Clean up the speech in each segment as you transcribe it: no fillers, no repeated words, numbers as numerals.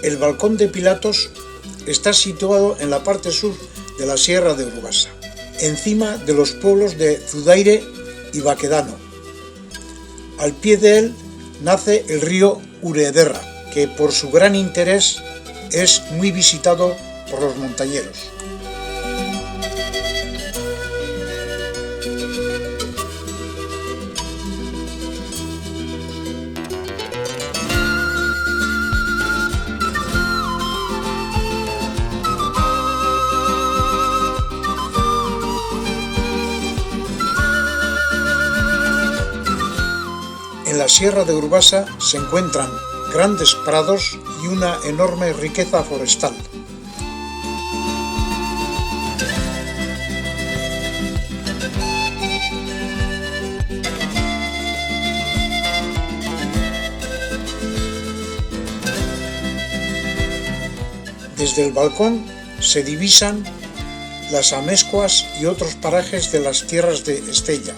El balcón de Pilatos está situado en la parte sur de la Sierra de Urbasa, encima de los pueblos de Zudaire y Baquedano. Al pie de él nace el río Urederra, que por su gran interés es muy visitado por los montañeros. En la Sierra de Urbasa se encuentran grandes prados y una enorme riqueza forestal. Desde el balcón se divisan las amezcuas y otros parajes de las tierras de Estella.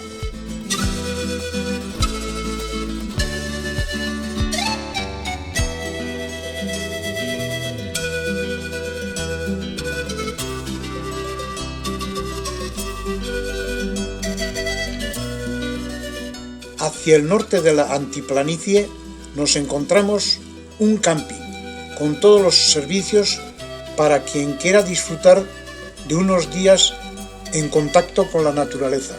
Hacia el norte de la altiplanicie nos encontramos un camping con todos los servicios para quien quiera disfrutar de unos días en contacto con la naturaleza.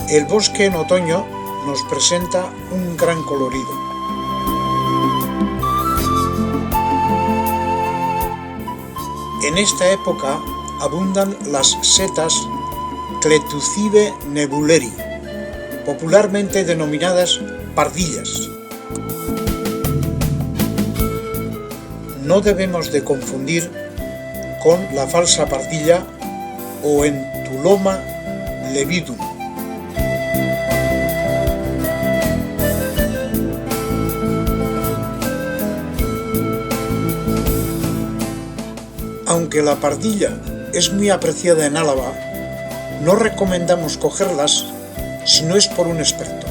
El bosque en otoño nos presenta un gran colorido. En esta época abundan las setas Cletucibe nebuleri, popularmente denominadas pardillas. No debemos de confundir con la falsa pardilla o Entuloma levidum. Aunque la pardilla es muy apreciada en Álava, no recomendamos cogerlas si no es por un experto.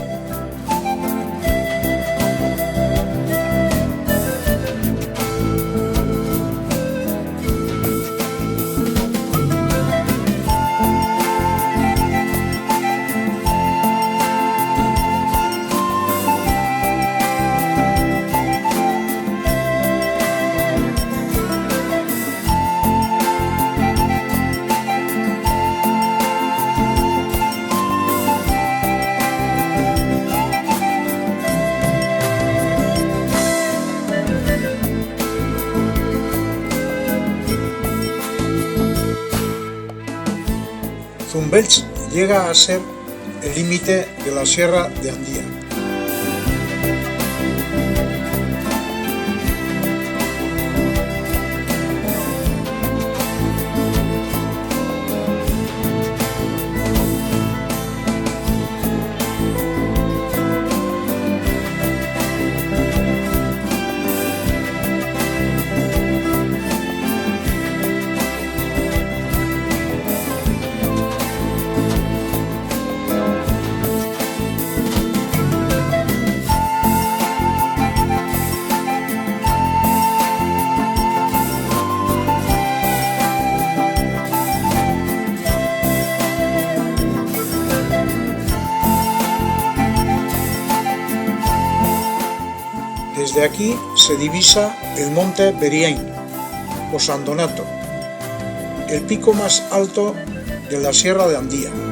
Zumbelch llega a ser el límite de la Sierra de Andía. Desde aquí se divisa el monte Beriain o San Donato, el pico más alto de la Sierra de Andía.